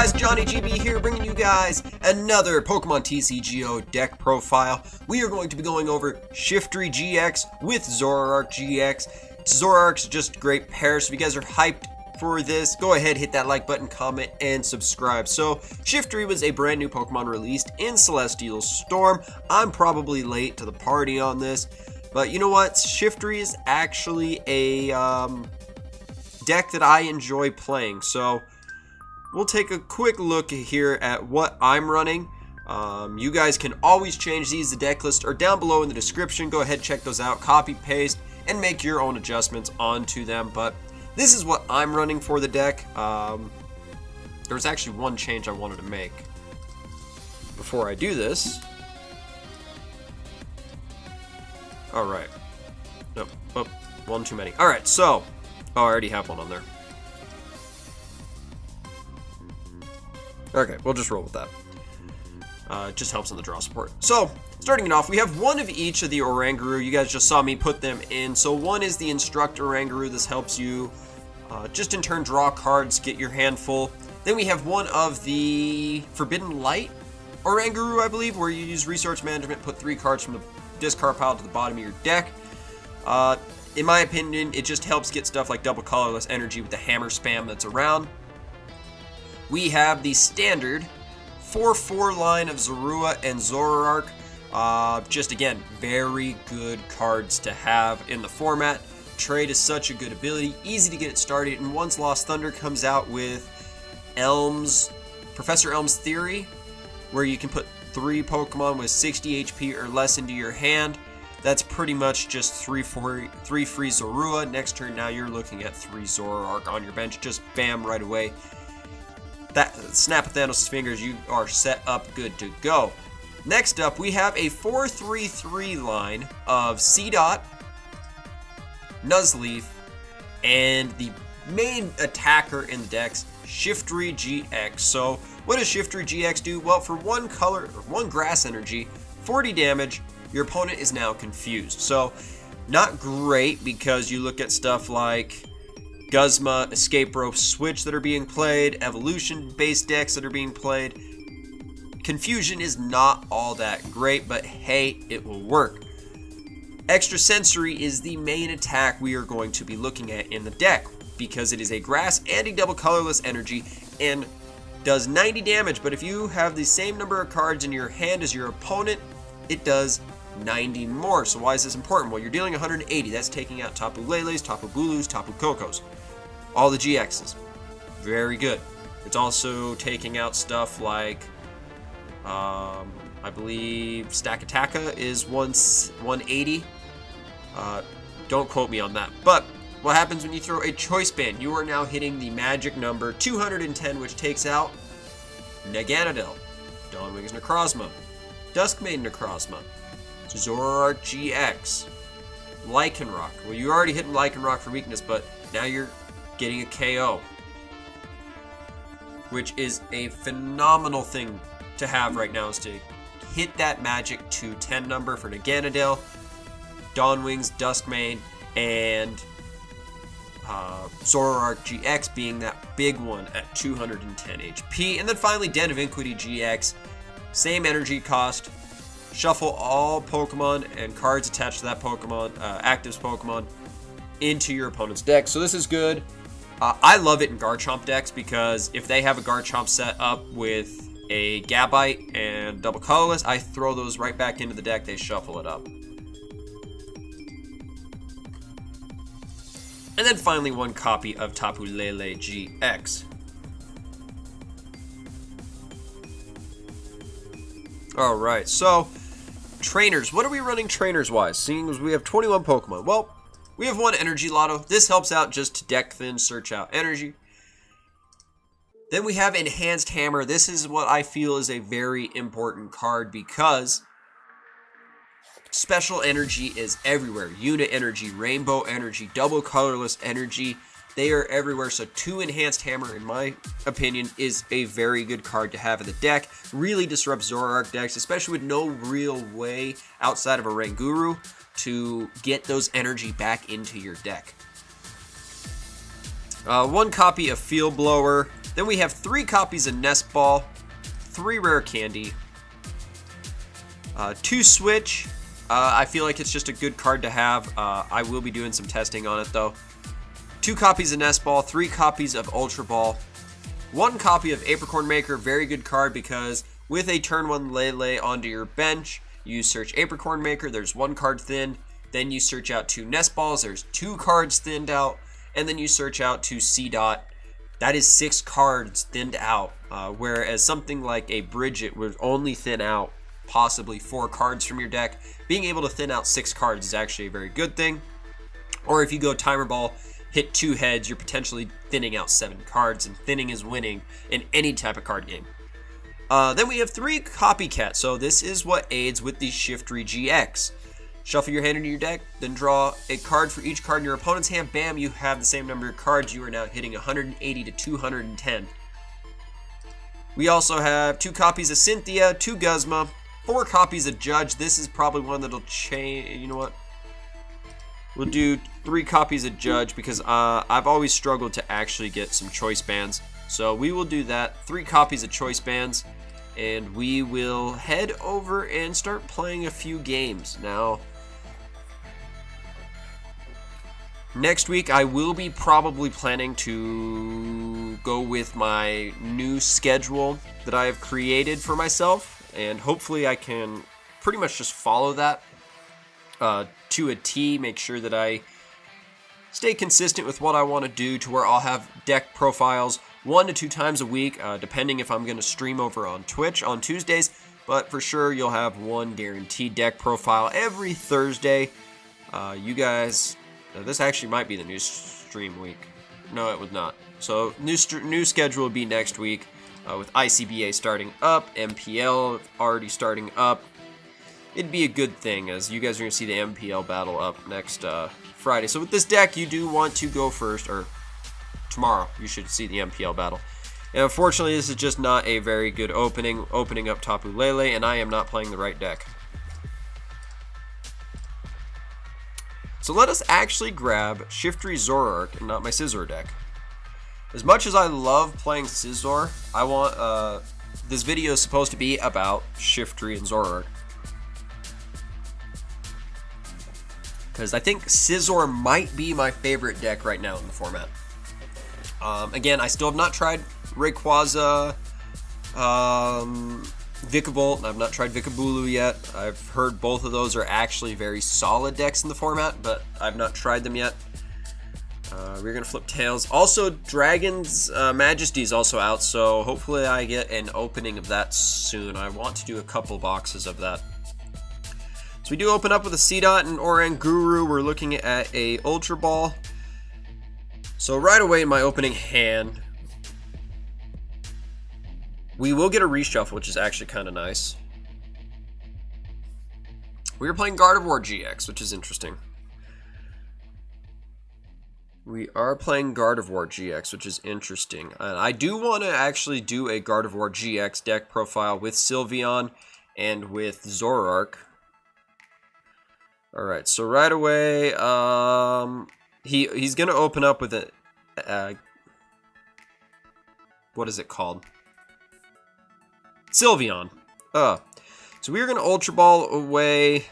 guys, Johnny GB here, bringing you guys another Pokemon TCGO deck profile. We are going to be going over Shiftry-GX with Zoroark-GX. Zoroark's just a great pair, so if you guys are hyped for this, go ahead, hit that like button, comment, and subscribe. So, Shiftry was a brand new Pokemon released in Celestial Storm. I'm probably late to the party on this, but you know what? Shiftry is actually a deck that I enjoy playing, so we'll take a quick look here at what I'm running. You guys can always change these. The deck lists are down below in the description. Go ahead, check those out, copy, paste, and make your own adjustments onto them. But this is what I'm running for the deck. There was actually one change I wanted to make before I do this. Alright. Nope. Oh, one too many. Alright, so. Oh, I already have one on there. Okay, we'll just roll with that. It just helps in the draw support. So, starting it off, we have one of each of the Oranguru. You guys just saw me put them in. So one is the Instruct Oranguru. This helps you just in turn draw cards, get your hand full. Then we have one of the Forbidden Light Oranguru, I believe, where you use Resource Management, put 3 cards from the discard pile to the bottom of your deck. In my opinion, it just helps get stuff like double colorless energy with the hammer spam that's around. We have the standard 4/4 line of Zorua and Zoroark. Just again, very good cards to have in the format. Trade is such a good ability, easy to get it started, and once Lost Thunder comes out with Professor Elm's Theory, where you can put 3 Pokemon with 60 HP or less into your hand, that's pretty much just 3 free Zorua. Next turn, now you're looking at 3 Zoroark on your bench, just bam, right away. That snap of Thanos' fingers, you are set up good to go. Next up, we have a 4/3/3 line of Seedot, Nuzleaf, and the main attacker in the decks, Shiftry-GX. So, what does Shiftry-GX do? Well, for one grass energy, 40 damage, your opponent is now confused. So, not great because you look at stuff like Guzma, Escape Rope, Switch that are being played, Evolution-based decks that are being played. Confusion is not all that great, but hey, it will work. Extra Sensory is the main attack we are going to be looking at in the deck because it is a grass and a double colorless energy and does 90 damage, but if you have the same number of cards in your hand as your opponent, it does 90 more. So why is this important? Well, you're dealing 180. That's taking out Tapu Lele's, Tapu Bulu's, Tapu Koko's. All the GXs. Very good. It's also taking out stuff like, I believe Stakataka is 180. Don't quote me on that. But what happens when you throw a Choice Band? You are now hitting the magic number 210, which takes out Naganadel, Dawnwing's Necrozma, Duskmane Necrozma, Zoroark-GX, Lycanroc. Well, you already hit Lycanroc for weakness, but now you're getting a KO, which is a phenomenal thing to have right now, is to hit that magic 210 number for Naganadel, Dawnwings, Duskmane, and Zoroark-GX being that big one at 210 HP. And then finally, Den of Iniquity GX, same energy cost. Shuffle all Pokemon and cards attached to that Pokemon, Active's Pokemon, into your opponent's deck. So this is good. I love it in Garchomp decks because if they have a Garchomp set up with a Gabite and double colorless, I throw those right back into the deck. They shuffle it up. And then finally, one copy of Tapu Lele-GX. Alright, so trainers. What are we running trainers-wise, seeing as we have 21 Pokemon? Well, we have one Energy Loto. This helps out just to deck thin, search out energy. Then we have Enhanced Hammer. This is what I feel is a very important card because special energy is everywhere. Unit energy, rainbow energy, double colorless energy. They are everywhere, so 2 Enhanced Hammer, in my opinion, is a very good card to have in the deck. Really disrupts Zoroark decks, especially with no real way outside of Oranguru to get those energy back into your deck. One copy of Field Blower. Then we have 3 copies of Nest Ball, 3 Rare Candy, 2 Switch. I feel like it's just a good card to have. I will be doing some testing on it though. 2 copies of Nest Ball, 3 copies of Ultra Ball, 1 copy of Apricorn Maker. Very good card because with a turn 1 Lele onto your bench, you search Apricorn Maker, there's 1 card thinned. Then you search out 2 Nest Balls, there's 2 cards thinned out. And then you search out 2 Seedot. That is 6 cards thinned out. Whereas something like a Bridget would only thin out possibly 4 cards from your deck. Being able to thin out 6 cards is actually a very good thing. Or if you go Timer Ball, hit 2 heads, you're potentially thinning out 7 cards, and thinning is winning in any type of card game. Then we have 3 Copycat, so this is what aids with the Shiftry-GX. Shuffle your hand into your deck, then draw a card for each card in your opponent's hand. Bam, you have the same number of cards. You are now hitting 180 to 210. We also have 2 copies of Cynthia, 2 Guzma, 4 copies of Judge. This is probably one that'll change. You know what? We'll do 3 copies of Judge because I've always struggled to actually get some Choice Bands. So we will do that. 3 copies of Choice Bands. And we will head over and start playing a few games. Now, next week I will be probably planning to go with my new schedule that I have created for myself. And hopefully I can pretty much just follow that to a T, make sure that I stay consistent with what I want to do to where I'll have deck profiles 1 to 2 times a week, depending if I'm going to stream over on Twitch on Tuesdays, but for sure you'll have 1 guaranteed deck profile every Thursday. You guys, this actually might be the new stream week. No, it was not. So new schedule will be next week with ICBA starting up, MPL already starting up. It'd be a good thing as you guys are going to see the MPL battle up next Friday. So with this deck, you do want to go first, or tomorrow you should see the MPL battle. And unfortunately, this is just not a very good opening up Tapu Lele, and I am not playing the right deck. So let us actually grab Shiftry-Zoroark and not my Scizor deck. As much as I love playing Scizor, I want this video is supposed to be about Shiftry and Zoroark. Because I think Scizor might be my favorite deck right now in the format. Again, I still have not tried Rayquaza, Vikavolt. I've not tried Vikabulu yet. I've heard both of those are actually very solid decks in the format, but I've not tried them yet. We're going to flip tails. Also, Dragon's Majesty is also out, so hopefully I get an opening of that soon. I want to do a couple boxes of that. So we do open up with a Seedot and Oranguru. We're looking at a Ultra Ball. So right away in my opening hand, we will get a reshuffle, which is actually kind of nice. We are playing Gardevoir-GX, which is interesting. We are playing Gardevoir-GX, which is interesting. And I do want to actually do a Gardevoir-GX deck profile with Sylveon and with Zoroark. Alright, so right away, he's going to open up with a, what is it called? Sylveon. So we're going to Ultra Ball away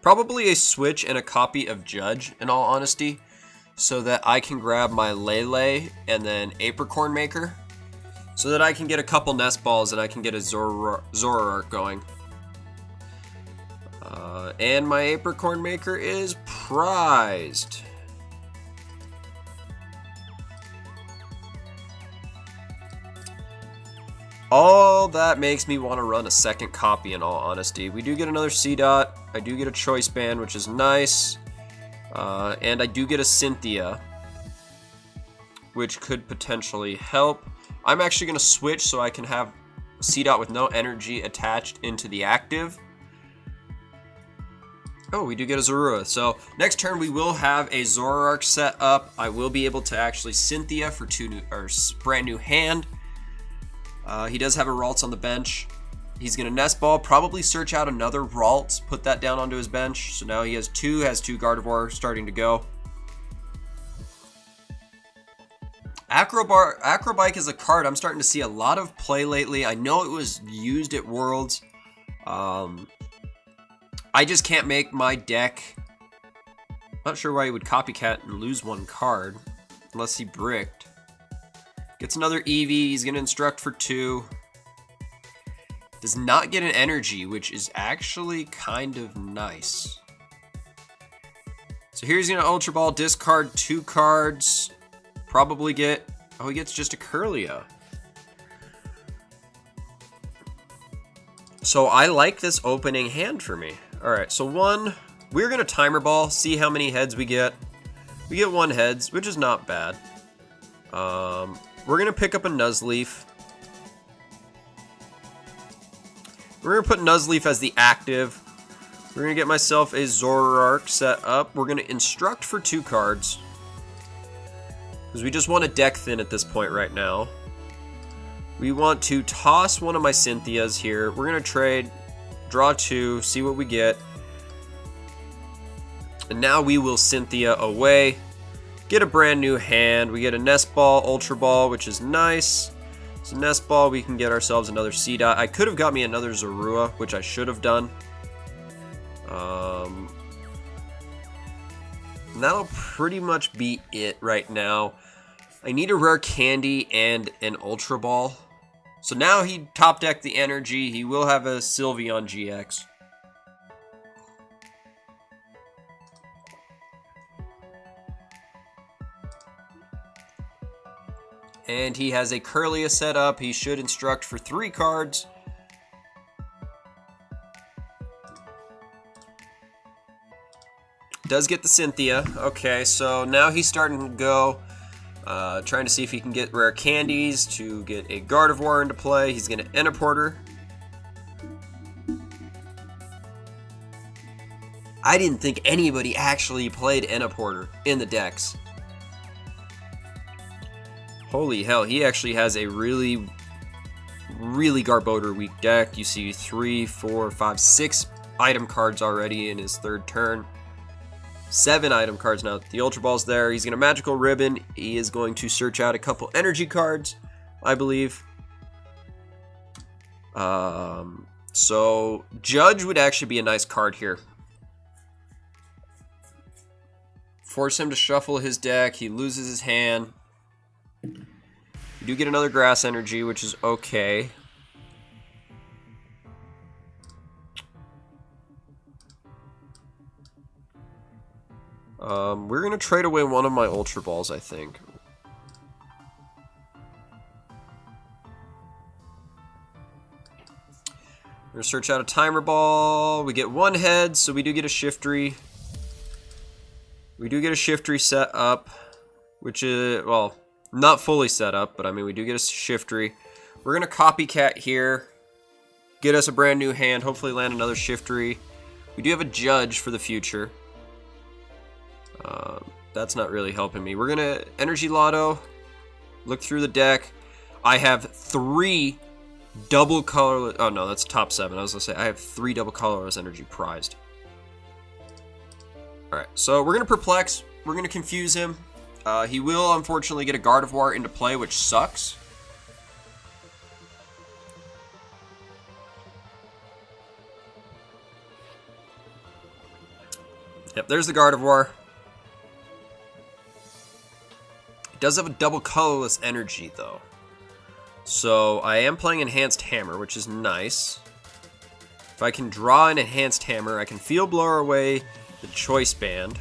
probably a Switch and a copy of Judge, in all honesty, so that I can grab my Lele and then Apricorn Maker, so that I can get a couple Nest Balls and I can get a Zoroark going. And my Apricorn Maker is prized. All that makes me want to run a second copy, in all honesty. We do get another Seedot. I do get a Choice Band, which is nice. And I do get a Cynthia, which could potentially help. I'm actually going to switch so I can have Seedot with no energy attached into the active. Oh, we do get a Zorua. So next turn we will have a Zoroark set up. I will be able to actually Cynthia for brand new hand. He does have a Ralts on the bench. He's going to Nest Ball, probably search out another Ralts, put that down onto his bench. So now he has two Gardevoir starting to go. Acrobike is a card I'm starting to see a lot of play lately. I know it was used at Worlds. I just can't make my deck. Not sure why he would Copycat and lose one card. Unless he bricked. Gets another Eevee. He's going to instruct for 2. Does not get an energy, which is actually kind of nice. So here he's going to Ultra Ball, discard 2 cards. Probably get... Oh, he gets just a Kirlia. So I like this opening hand for me. Alright, so 1... We're going to Timer Ball, see how many heads we get. We get 1 heads, which is not bad. We're going to pick up a Nuzleaf. We're going to put Nuzleaf as the active. We're going to get myself a Zoroark set up. We're going to instruct for 2 cards. Because we just want to deck thin at this point right now. We want to toss one of my Cynthias here. We're going to trade, draw 2, see what we get. And now we will Cynthia away. Get a brand new hand. We get a Nest Ball, Ultra Ball, which is nice. So Nest Ball, we can get ourselves another Seedot. I could have got me another Zorua, which I should have done. And that'll pretty much be it right now. I need a rare candy and an Ultra Ball. So now he top decked the energy. He will have a Sylveon GX. And he has a Kirlia set up. He should instruct for 3 cards. Does get the Cynthia. Okay, so now he's starting to go. Trying to see if he can get rare candies to get a Gardevoir into play. He's going to Ennaporter. I didn't think anybody actually played Ennaporter in the decks. Holy hell, he actually has a really Garbodor weak deck. You see 3, 4, 5, 6 item cards already in his 3rd turn. 7 item cards now. The Ultra Ball's there. He's going to Magical Ribbon. He is going to search out a couple energy cards, I believe. So Judge would actually be a nice card here. Force him to shuffle his deck. He loses his hand. You do get another Grass Energy, which is okay. We're going to trade away one of my Ultra Balls, I think. We're going to search out a Timer Ball. We get 1 head, so we do get a Shiftry. We do get a Shiftry set up, which is, well, not fully set up, but I mean, we do get a Shiftry. We're going to Copycat here. Get us a brand new hand, hopefully land another Shiftry. We do have a Judge for the future. That's not really helping me. We're going to Energy Loto. Look through the deck. I have 3 double colorless... Oh, no, that's top 7. I was going to say, I have 3 double colorless energy prized. Alright, so we're going to Perplex. We're going to confuse him. He will, unfortunately, get a Gardevoir into play, which sucks. Yep, there's the Gardevoir. Does have a double colorless energy though, so I am playing Enhanced Hammer, which is nice. If I can draw an Enhanced Hammer, I can Field Blower away the Choice Band.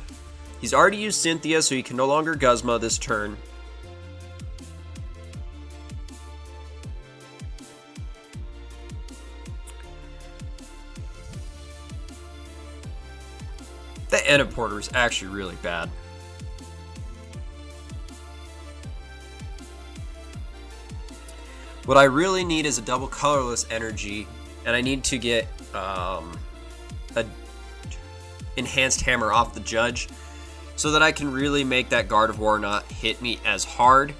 He's already used Cynthia, so he can no longer Guzma this turn. The Ennaporter is actually really bad. What I really need is a double colorless energy, and I need to get a Enhanced Hammer off the Judge so that I can really make that Gardevoir not hit me as hard.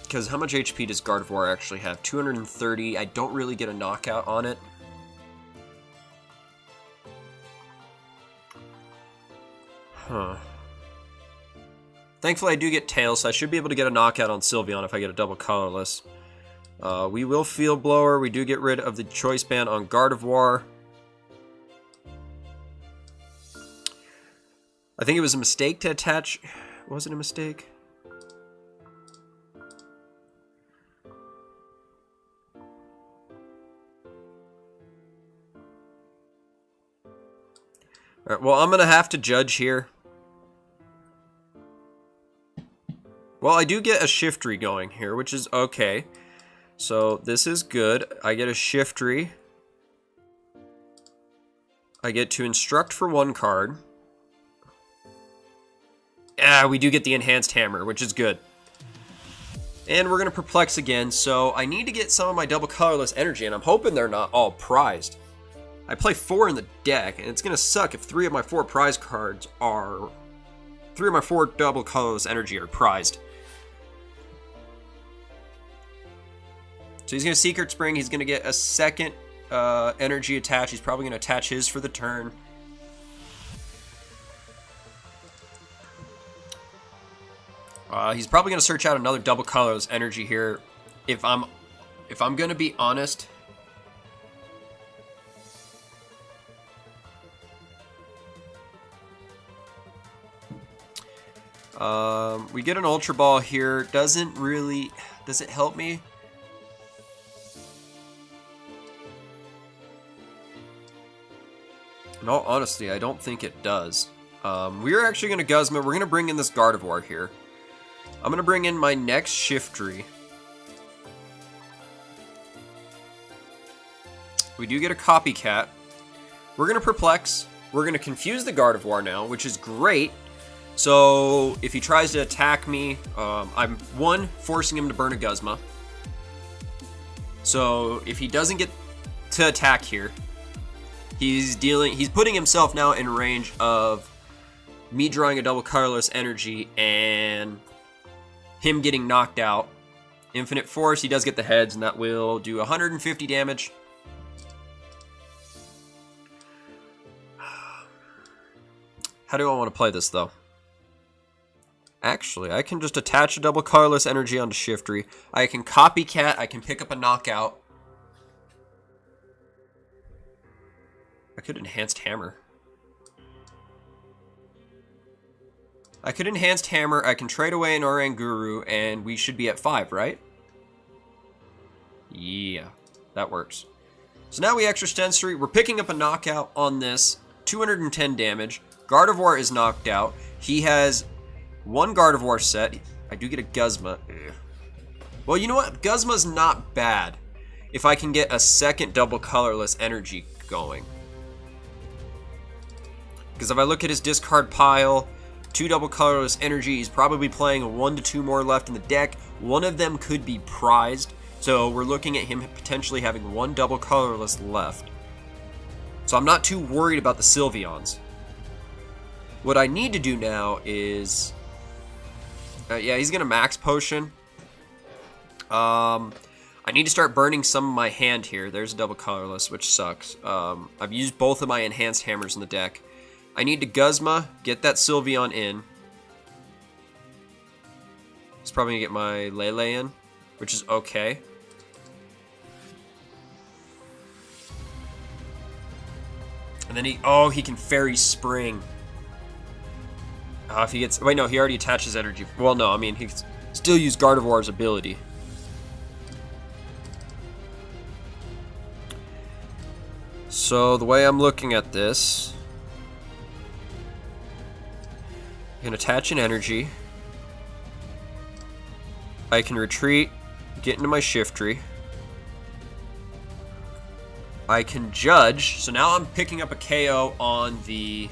Because how much HP does Gardevoir actually have? 230. I don't really get a knockout on it. Huh. Thankfully, I do get Tail, so I should be able to get a knockout on Sylveon if I get a double Colorless. We will Field Blower. We do get rid of the Choice Band on Gardevoir. I think it was a mistake to attach. Was it a mistake? All right, well, I'm going to have to judge here. Well, I do get a Shiftry going here, which is okay. So this is good. I get a Shiftry. I get to instruct for 1 card. Yeah, we do get the Enhanced Hammer, which is good. And we're going to Perplex again, so I need to get some of my double Colorless energy, and I'm hoping they're not all prized. I play 4 in the deck, and it's going to suck if 3 of my 4 prize cards are... 3 of my 4 double Colorless energy are prized. So he's going to Secret Spring. He's going to get a second energy attach. He's probably going to attach his for the turn. He's probably going to search out another double Colorless energy here. If I'm going to be honest, we get an Ultra Ball here. Does it help me? In all honesty, I don't think it does. We're actually going to Guzma. We're going to bring in this Gardevoir here. I'm going to bring in my next Shiftry. We do get a Copycat. We're going to Perplex. We're going to confuse the Gardevoir now, which is great. So if he tries to attack me, I'm, 1, forcing him to burn a Guzma. So if he doesn't get to attack here, he's putting himself now in range of me drawing a double Colorless energy and him getting knocked out. Infinite Force, he does get the heads, and that will do 150 damage. How do I want to play this, though? Actually, I can just attach a double Colorless energy onto Shiftry. I can Copycat, I can pick up a knockout. I could Enhanced Hammer. I could Enhanced Hammer, I can trade away an Oranguru, and we should be at 5, right? Yeah, that works. So now we extra Sensory, we're picking up a knockout on this, 210 damage. Gardevoir is knocked out. He has 1 Gardevoir set. I do get a Guzma. Ugh. Well, you know what? Guzma's not bad if I can get a second double Colorless energy going. Because if I look at his discard pile, 2 double Colorless energy, he's probably playing 1 to 2 more left in the deck. One of them could be prized, so we're looking at him potentially having 1 double Colorless left. So I'm not too worried about the Sylveons. What I need to do now is... yeah, he's going to Max Potion. I need to start burning some of my hand here. There's a double Colorless, which sucks. I've used both of my Enhanced Hammers in the deck. I need to Guzma, get that Sylveon in. He's probably going to get my Lele in, which is okay. And then he can Fairy Spring. If he gets... Wait, no, he already attaches energy. Well, no, I mean, he can still use Gardevoir's ability. So, the way I'm looking at this... I can attach an energy. I can retreat, get into my Shiftry. I can Judge. So now I'm picking up a KO on the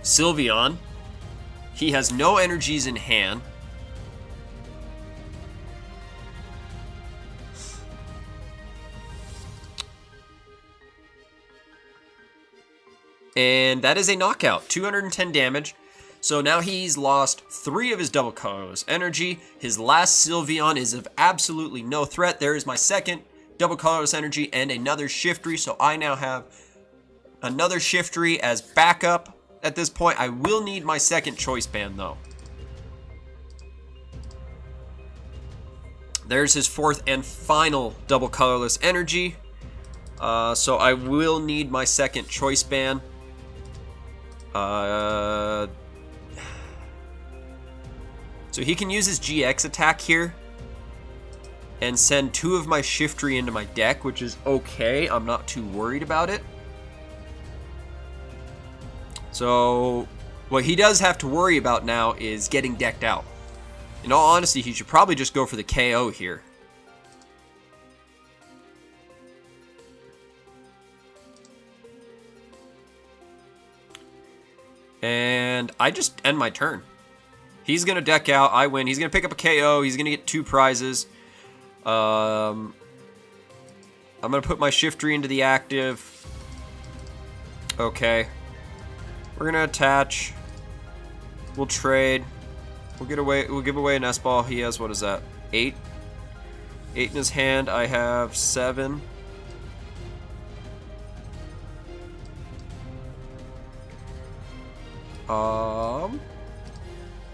Sylveon. He has no energies in hand. And that is a knockout. 210 damage. So now he's lost 3 of his double Colorless energy. His last Sylveon is of absolutely no threat. There is my second double Colorless energy and another Shiftry. So I now have another Shiftry as backup at this point. I will need my second Choice Band though. There's his fourth and final double colorless energy. So I will need my second choice band. So he can use his GX attack here and send 2 of my Shiftry into my deck, which is okay. I'm not too worried about it. So what he does have to worry about now is getting decked out. In all honesty, he should probably just go for the KO here. And I just end my turn. He's going to deck out. I win. He's going to pick up a KO. He's going to get 2 prizes. I'm going to put my Shiftry into the active. Okay. We're going to attach. We'll trade. We'll give away an S-ball. He has, what is that? 8? 8 in his hand. I have 7.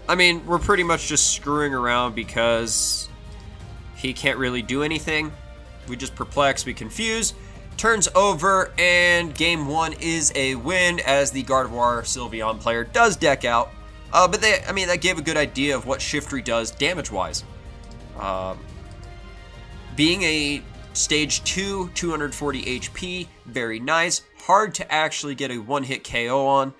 I mean, we're pretty much just screwing around because he can't really do anything. We just perplex, we confuse. Turns over, and game 1 is a win as the Gardevoir Sylveon player does deck out. But that gave a good idea of what Shiftry does damage-wise. Being a stage 2, 240 HP, very nice. Hard to actually get a one-hit KO on.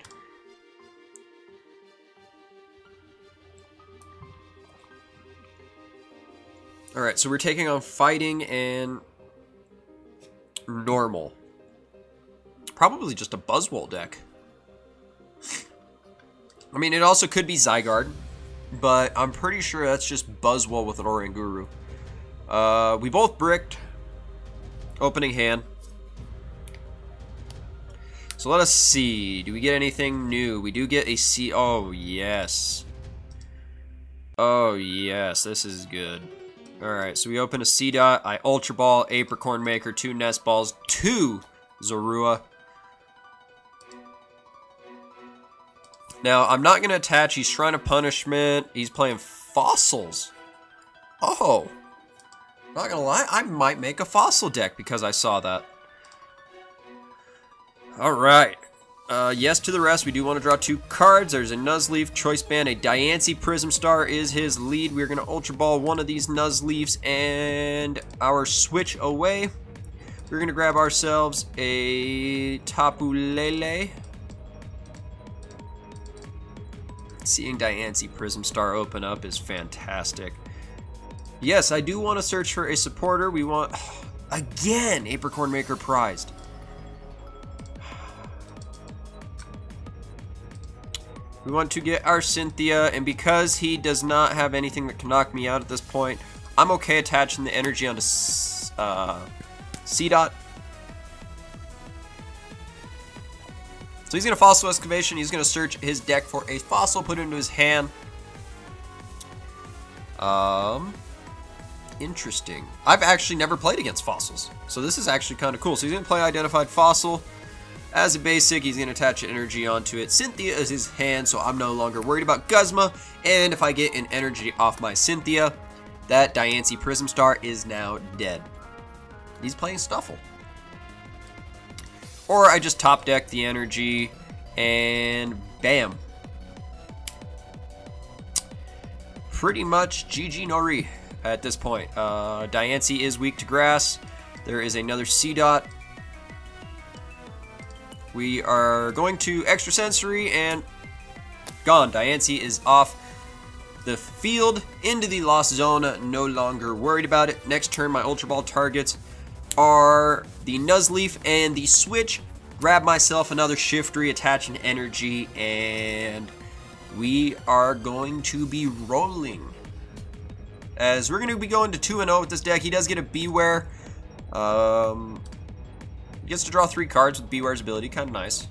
Alright, so we're taking on fighting and normal. Probably just a Buzzwole deck. I mean, it also could be Zygarde, but I'm pretty sure that's just Buzzwole with an Oranguru. We both bricked. Opening hand. So let us see. Do we get anything new? We do get a C. Oh, yes. Oh, yes. This is good. Alright, so we open a Seedot. I Ultra Ball, Apricorn Maker, 2 Nest Balls, 2 Zorua. Now, I'm not going to attach. He's Shrine of Punishment. He's playing Fossils. Oh. Not going to lie, I might make a Fossil deck because I saw that. Alright. Yes to the rest. We do want to draw 2 cards. There's a Nuzleaf, Choice Band, a Diancie, Prism Star is his lead. We're going to Ultra Ball one of these Nuzleafs and our switch away. We're going to grab ourselves a Tapu Lele. Seeing Diancie Prism Star open up is fantastic. Yes, I do want to search for a supporter. We want, again, Apricorn Maker prized. We want to get our Cynthia, and because he does not have anything that can knock me out at this point, I'm okay attaching the energy onto Seedot. So he's going to Fossil Excavation. He's going to search his deck for a Fossil, put it into his hand. Interesting. I've actually never played against Fossils, so this is actually kind of cool. So he's going to play Identified Fossil. As a basic, he's going to attach an energy onto it. Cynthia is his hand, so I'm no longer worried about Guzma. And if I get an energy off my Cynthia, that Diancie Prism Star is now dead. He's playing Stuffle. Or I just top deck the energy, and bam. Pretty much GG Nori at this point. Diancie is weak to grass. There is another Seedot. We are going to Extrasensory and gone. Diancie is off the field into the Lost Zone. No longer worried about it. Next turn, my Ultra Ball targets are the Nuzleaf and the Switch. Grab myself another Shiftry, attach an energy, and we are going to be rolling. As we're going to be going to 2-0 with this deck. He does get a Beware. He gets to draw 3 cards with Beware's ability. Kind of nice.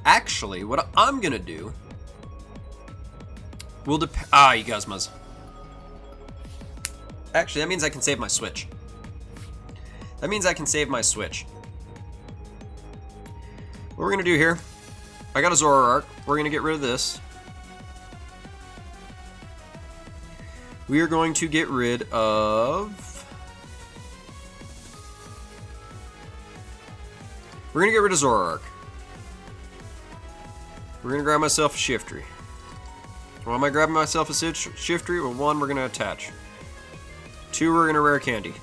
Actually, what I'm going to do will depend. Ah, you Guzmas. Actually, that means I can save my Switch. That means I can save my Switch. What we're going to do here I got a Zoroark. We're going to get rid of this. We are going to get rid of... We're going to get rid of Zoroark. We're going to grab myself a Shiftry. Why am I grabbing myself a Shiftry? Well, 1, we're going to attach. 2, we're going to rare candy.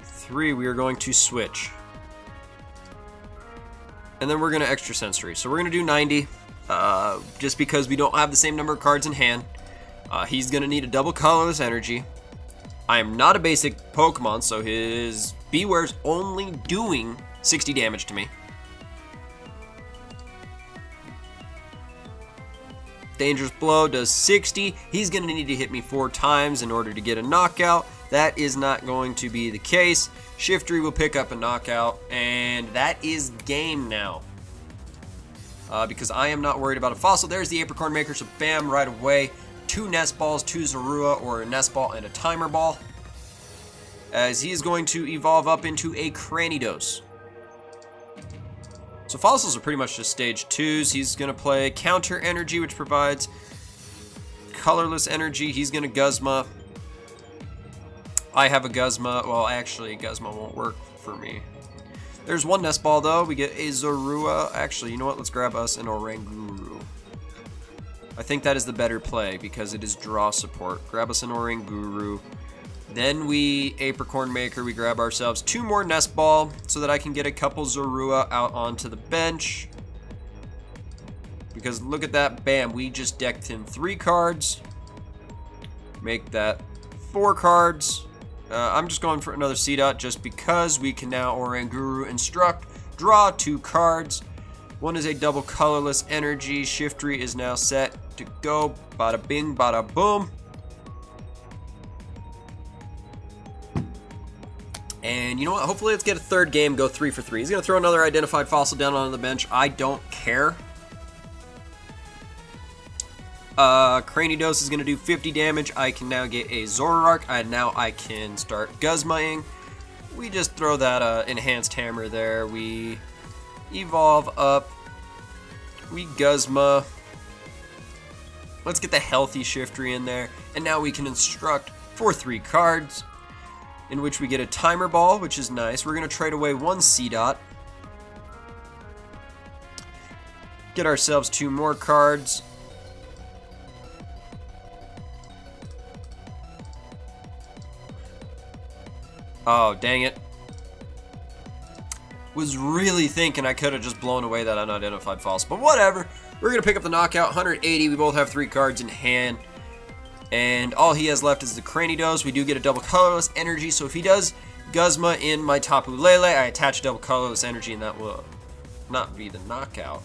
3, we are going to switch. And then we're going to extra sensory. So we're going to do 90. Just because we don't have the same number of cards in hand. He's going to need a double colorless energy. I am not a basic Pokemon, so his Beware's only doing 60 damage to me. Dangerous Blow does 60. He's going to need to hit me 4 times in order to get a knockout. That is not going to be the case. Shiftry will pick up a knockout, and that is game now. Because I am not worried about a fossil. There's the Apricorn Maker, so bam, right away. 2 Nest Balls, 2 Zorua, or a Nest Ball and a Timer Ball. As he is going to evolve up into a Cranidos. So fossils are pretty much just stage 2s. He's going to play Counter Energy, which provides colorless energy. He's going to Guzma. I have a Guzma. Well, actually, Guzma won't work for me. There's 1 Nest Ball, though. We get a Zorua. Actually, you know what? Let's grab us an Oranguru. I think that is the better play because it is draw support. Grab us an Oranguru. Then we Apricorn Maker. We grab ourselves 2 more Nest Ball so that I can get a couple Zorua out onto the bench. Because look at that. Bam. We just decked him 3 cards. Make that 4 cards. I'm just going for another Seedot just because we can now Oranguru instruct. Draw 2 cards. 1 is a double colorless energy. Shiftry is now set to go. Bada bing, bada boom. And you know what? Hopefully let's get a 3rd game, go 3 for 3. He's going to throw another identified fossil down on the bench. I don't care. Cranidos is going to do 50 damage. I can now get a Zoroark. And now I can start Guzmaing. We just throw that Enhanced Hammer there. We evolve up. We Guzma. Let's get the healthy Shiftry in there. And now we can instruct for 3 cards. In which we get a Timer Ball, which is nice. We're going to trade away 1 Seedot. Get ourselves 2 more cards. Oh, dang it. Was really thinking I could have just blown away that unidentified fossil. But whatever. We're going to pick up the knockout. 180. We both have 3 cards in hand. And all he has left is the Cranidos. We do get a double colorless energy. So if he does Guzma in my Tapu Lele, I attach double colorless energy and that will not be the knockout.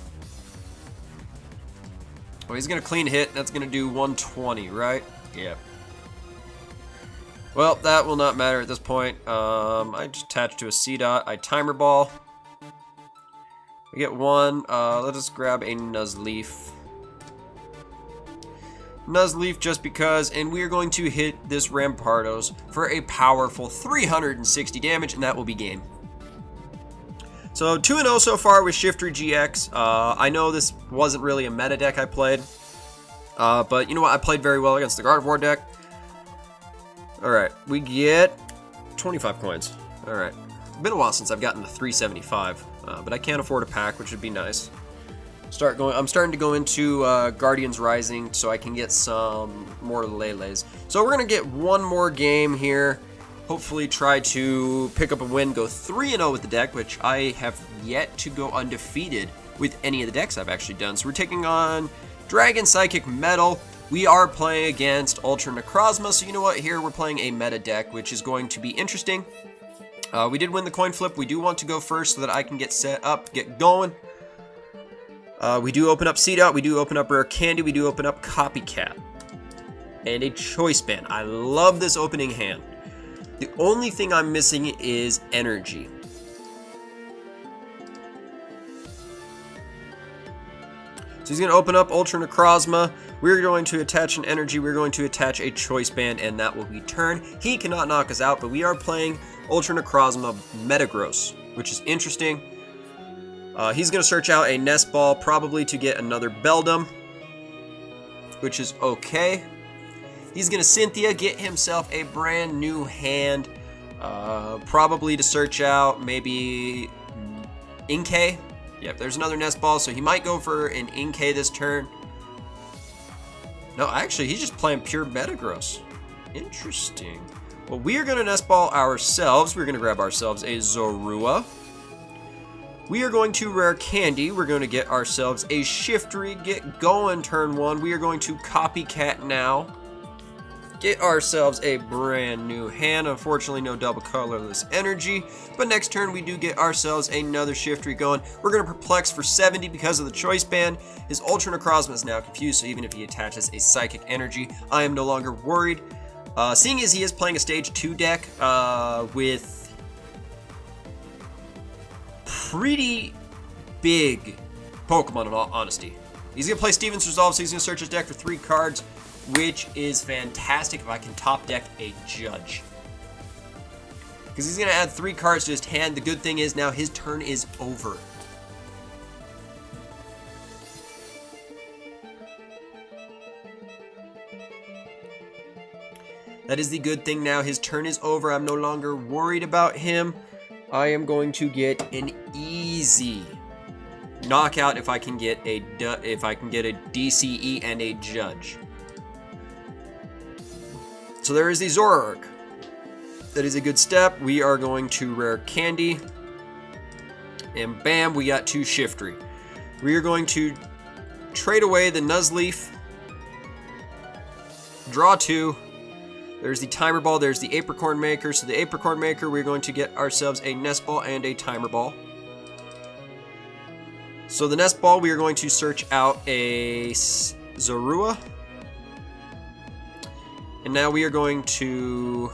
Oh, he's going to clean hit. That's going to do 120, right? Yeah. Well, that will not matter at this point. I just attach to a Seedot. I Timer Ball. We get 1. Let us grab a Nuzleaf. Nuzleaf just because, and we are going to hit this Rampardos for a powerful 360 damage, and that will be game. So 2-0 so far with Shiftry-GX. I know this wasn't really a meta deck I played, but you know what? I played very well against the Gardevoir deck. Alright, we get 25 coins. Alright. Been a while since I've gotten to 375, but I can't afford a pack, which would be nice. I'm starting to go into Guardians Rising so I can get some more Leles. So we're going to get 1 more game here. Hopefully try to pick up a win, go 3-0 with the deck, which I have yet to go undefeated with any of the decks I've actually done. So we're taking on Dragon Psychic Metal. We are playing against Ultra Necrozma, so you know what? Here we're playing a meta deck, which is going to be interesting. We did win the coin flip. We do want to go first so that I can get set up, get going. We do open up Seedot, we do open up Rare Candy, we do open up Copycat. And a Choice Band. I love this opening hand. The only thing I'm missing is energy. So he's going to open up Ultra Necrozma. We're going to attach an energy, we're going to attach a choice band, and that will be turn. He cannot knock us out, but we are playing Ultra Necrozma Metagross, which is interesting. He's going to search out a Nest Ball, probably to get another Beldum, which is okay. He's going to Cynthia, get himself a brand new hand, probably to search out maybe Inkay. Yep, there's another Nest Ball, so he might go for an Inkay this turn. No, actually, he's just playing pure Metagross. Interesting. Well, we are going to Nest Ball ourselves. We're going to grab ourselves a Zorua. We are going to Rare Candy. We're going to get ourselves a Shiftry. Get going turn 1. We are going to Copycat now. Get ourselves a brand new hand. Unfortunately, no double colorless energy. But next turn, we do get ourselves another Shiftry going. We're going to Perplex for 70 because of the Choice Band. His Ultra Necrozma is now confused, so even if he attaches a Psychic Energy, I am no longer worried. Seeing as he is playing a Stage 2 deck with pretty big Pokemon, in all honesty. He's going to play Steven's Resolve, so he's going to search his deck for 3 cards, which is fantastic if I can top deck a Judge. Because he's going to add 3 cards to his hand. The good thing is now his turn is over. That is the good thing now. His turn is over. I'm no longer worried about him. I am going to get an easy knockout if I can get a DCE and a Judge. So there is the Zoroark. That is a good step. We are going to Rare Candy. And bam, we got 2 Shiftry. We are going to trade away the Nuzleaf. Draw 2. There's the Timer Ball, there's the Apricorn Maker. So the Apricorn Maker, we're going to get ourselves a Nest Ball and a Timer Ball. So the Nest Ball, we are going to search out a Zorua. And now we are going to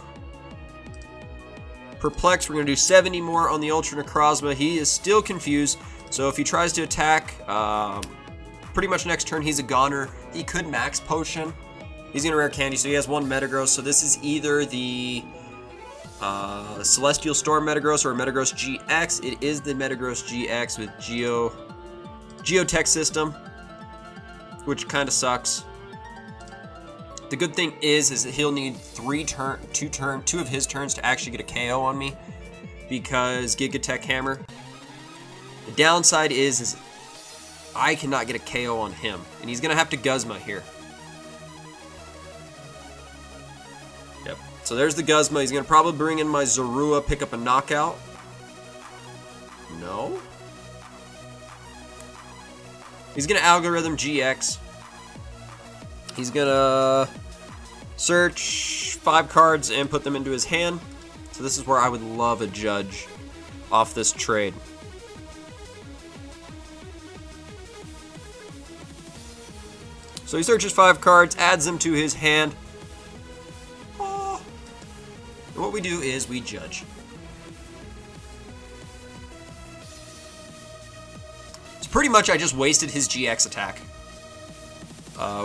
Perplex. We're going to do 70 more on the Ultra Necrozma. He is still confused. So if he tries to attack, pretty much next turn he's a goner. He could Max Potion. He's going to Rare Candy, so he has 1 Metagross. So this is either the Celestial Storm Metagross or Metagross GX. It is the Metagross GX with Geotech system, which kind of sucks. The good thing is that he'll need 2 of his turns to actually get a KO on me because Gigatech Hammer. The downside is I cannot get a KO on him, and he's going to have to Guzma here. Yep. So there's the Guzma. He's going to probably bring in my Zorua, pick up a knockout. No. He's going to Algorithm GX. He's going to search 5 cards and put them into his hand. So this is where I would love a Judge off this trade. So he searches 5 cards, adds them to his hand. Oh. And what we do is we Judge. So pretty much I just wasted his GX attack.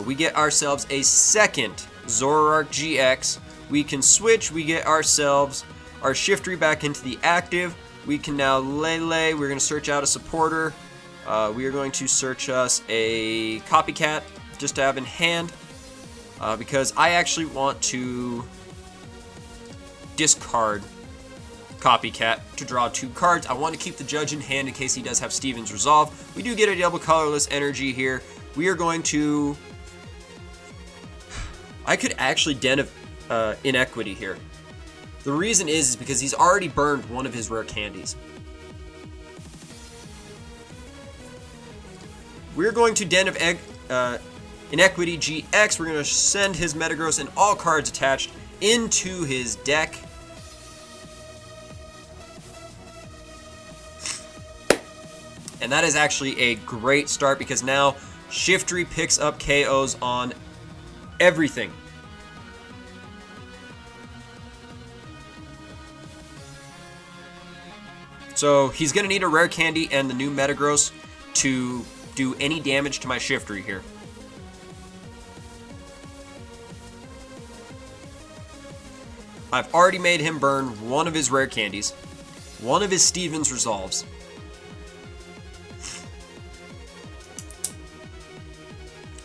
We get ourselves a second Zoroark-GX. We can switch. We get ourselves our Shiftry back into the active. We can now Lele. We're going to search out a supporter. We are going to search us a Copycat just to have in hand. Because I actually want to discard Copycat to draw 2 cards. I want to keep the Judge in hand in case he does have Steven's Resolve. We do get a double colorless energy here. We are going to... I could actually Den of Inequity here. The reason is because he's already burned one of his rare candies. We're going to Den of Inequity GX. We're going to send his Metagross and all cards attached into his deck. And that is actually a great start because now Shiftry picks up KOs on everything. So he's going to need a rare candy and the new Metagross to do any damage to my Shiftry here. I've already made him burn one of his rare candies, one of his Steven's Resolves.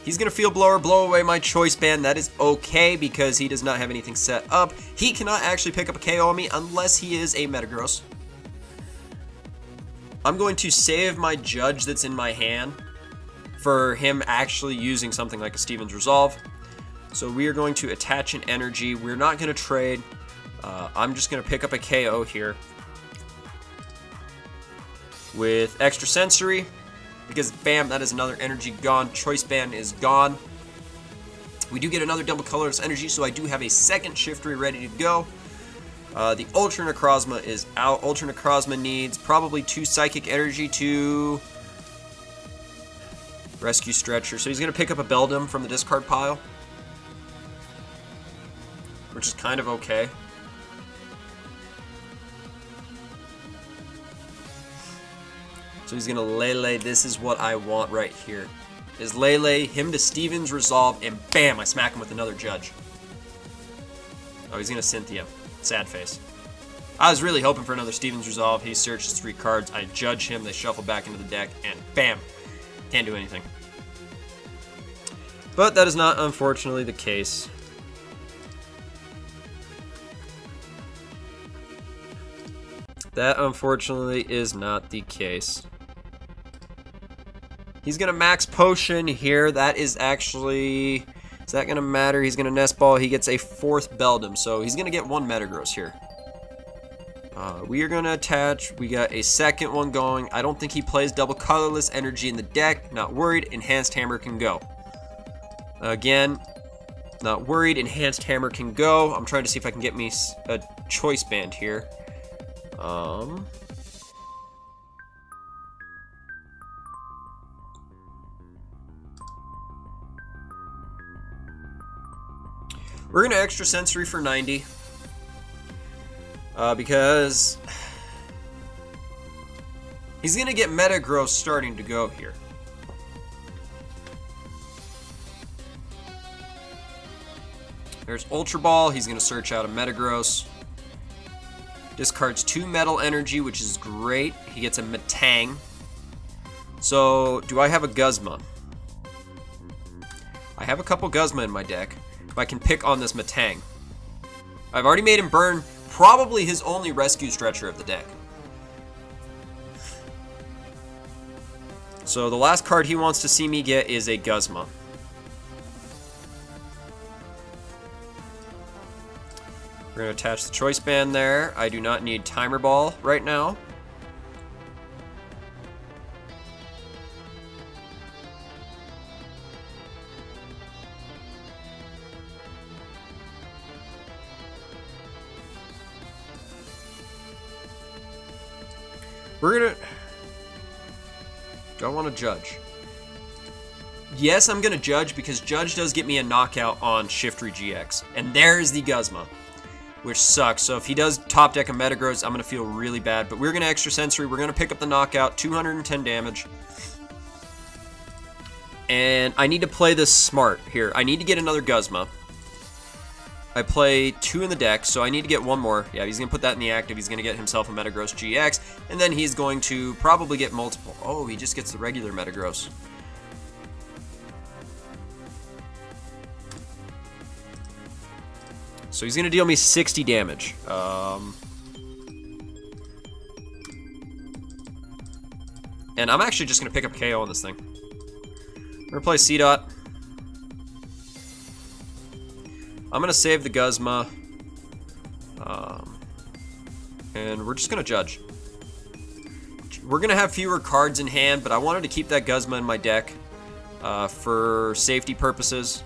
He's going to Field Blower, blow away my Choice Band. That is okay because he does not have anything set up. He cannot actually pick up a KO on me unless he is a Metagross. I'm going to save my Judge that's in my hand for him actually using something like a Steven's Resolve. So we are going to attach an energy. We're not going to trade. I'm just going to pick up a KO here with Extra Sensory. Because, bam, that is another energy gone. Choice Band is gone. We do get another double colorless energy, so I do have a second Shiftry ready to go. The Ultra Necrozma is out. Ultra Necrozma needs probably 2 Psychic Energy to rescue Stretcher. So he's going to pick up a Beldum from the discard pile, which is kind of okay. So he's going to Lele. This is what I want right here. Is Lele, him to Steven's Resolve, and bam, I smack him with another Judge. Oh, he's going to Cynthia. Sad face. I was really hoping for another Steven's Resolve. He searches 3 cards. I Judge him. They shuffle back into the deck, and bam. Can't do anything. But that is not, unfortunately, the case. That, unfortunately, is not the case. He's going to Max Potion here. That is actually... Is that going to matter? He's going to Nest Ball. He gets a 4th Beldum, so he's going to get 1 Metagross here. We are going to attach. We got a second one going. I don't think he plays double colorless energy in the deck. Not worried. Enhanced Hammer can go. Again, not worried. Enhanced Hammer can go. I'm trying to see if I can get me a Choice Band here. We're going to Extra Sensory for 90. Because he's going to get Metagross starting to go here. There's Ultra Ball. He's going to search out a Metagross. Discards 2 Metal Energy, which is great. He gets a Metang. So, do I have a Guzma? I have a couple Guzma in my deck. If I can pick on this Metang. I've already made him burn probably his only rescue stretcher of the deck. So the last card he wants to see me get is a Guzma. We're going to attach the Choice Band there. I do not need Timer Ball right now. We're gonna... Do I want to Judge? Yes, I'm gonna Judge because Judge does get me a knockout on Shiftry-GX. And there's the Guzma, which sucks. So if he does top deck a Metagross, I'm gonna feel really bad. But we're gonna Extra Sensory. We're gonna pick up the knockout, 210 damage. And I need to play this smart here. I need to get another Guzma. I play 2 in the deck, so I need to get 1 more. Yeah, he's going to put that in the active. He's going to get himself a Metagross GX, and then he's going to probably get multiple. Oh, he just gets the regular Metagross. So he's going to deal me 60 damage. And I'm actually just going to pick up a KO on this thing. We're going to play Seedot. I'm going to save the Guzma, and we're just going to Judge. We're going to have fewer cards in hand, but I wanted to keep that Guzma in my deck for safety purposes.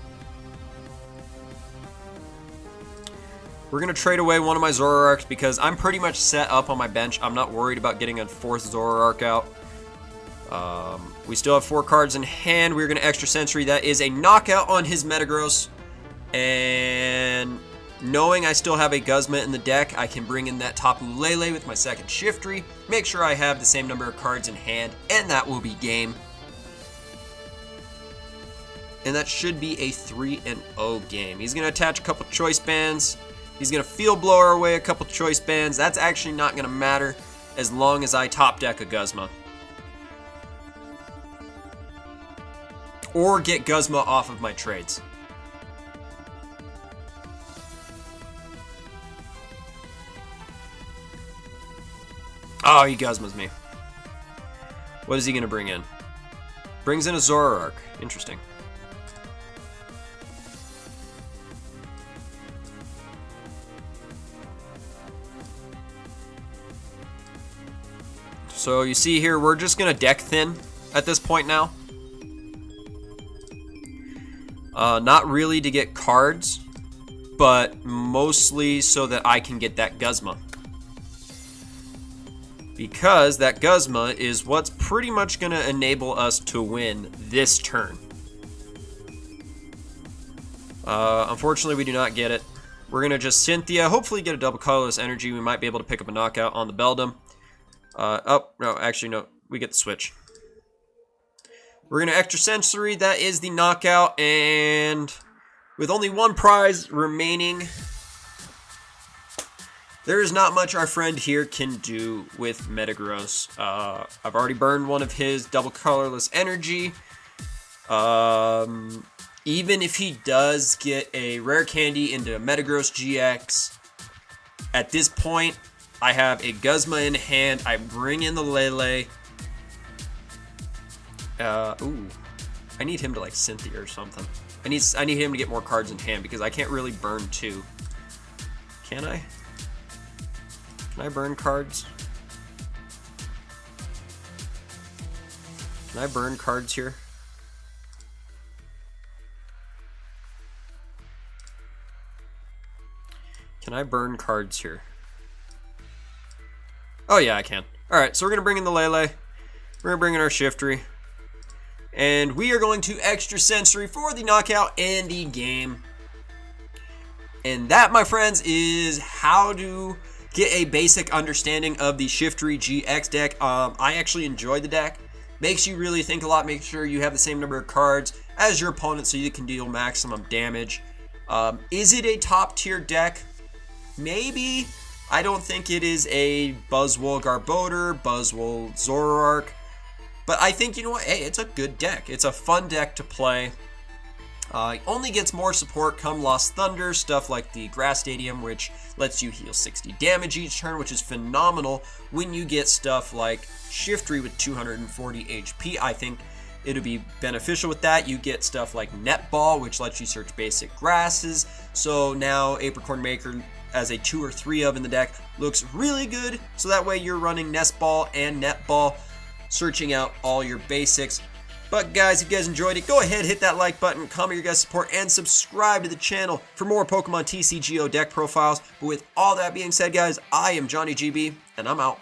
We're going to trade away one of my Zoroarks because I'm pretty much set up on my bench. I'm not worried about getting a 4th Zoroark out. We still have 4 cards in hand. We're going to Extra Sensory. That is a knockout on his Metagross. And knowing I still have a Guzma in the deck, I can bring in that Tapu Lele with my second Shiftry, make sure I have the same number of cards in hand, and that will be game. And that should be a 3-0 game. He's going to attach a couple Choice Bands, He's going to Field Blower away a couple Choice Bands. That's actually not going to matter as long as I top deck a Guzma. Or get Guzma off of my trades. Oh, he Guzmas me. What is he going to bring in? Brings in a Zoroark. Interesting. So you see here, we're just going to deck thin at this point now. Not really to get cards, but mostly so that I can get that Guzma. Because that Guzma is what's pretty much going to enable us to win this turn. Unfortunately, we do not get it. We're going to just Cynthia, hopefully get a double colorless energy. We might be able to pick up a knockout on the Beldum. Oh, no, actually, no. We get the switch. We're going to extra sensory. That is the knockout. And with only one prize remaining, there is not much our friend here can do with Metagross. I've already burned one of his double colorless energy. Even if he does get a rare candy into Metagross GX, at this point, I have a Guzma in hand. I bring in the Lele. Ooh. I need him to like Cynthia or something. I need him to get more cards in hand because I can't really burn two. Can I? Can I burn cards? Can I burn cards here? Can I burn cards here? Oh yeah, I can. Alright, so we're going to bring in the Lele. We're going to bring in our Shiftry. And we are going to extra sensory for the knockout and the game. And that, my friends, is how to get a basic understanding of the Shiftry-GX deck. I actually enjoy the deck. Makes you really think a lot. Make sure you have the same number of cards as your opponent so you can deal maximum damage. Is it a top tier deck? Maybe. I don't think it is a Buzzwole Garbodor, Buzzwole Zoroark. But I think, you know what, hey, it's a good deck. It's a fun deck to play. It only gets more support come Lost Thunder, stuff like the Grass Stadium, which lets you heal 60 damage each turn, which is phenomenal when you get stuff like Shiftry with 240 HP. I think it'll be beneficial with that. You get stuff like Netball, which lets you search basic grasses. So now Apricorn Maker, as a 2 or 3 of in the deck, looks really good. So that way you're running Nest Ball and Netball, searching out all your basics. But guys, if you guys enjoyed it, go ahead, hit that like button, comment your guys' support, and subscribe to the channel for more Pokemon TCGO deck profiles. But with all that being said, guys, I am Johnny GB, and I'm out.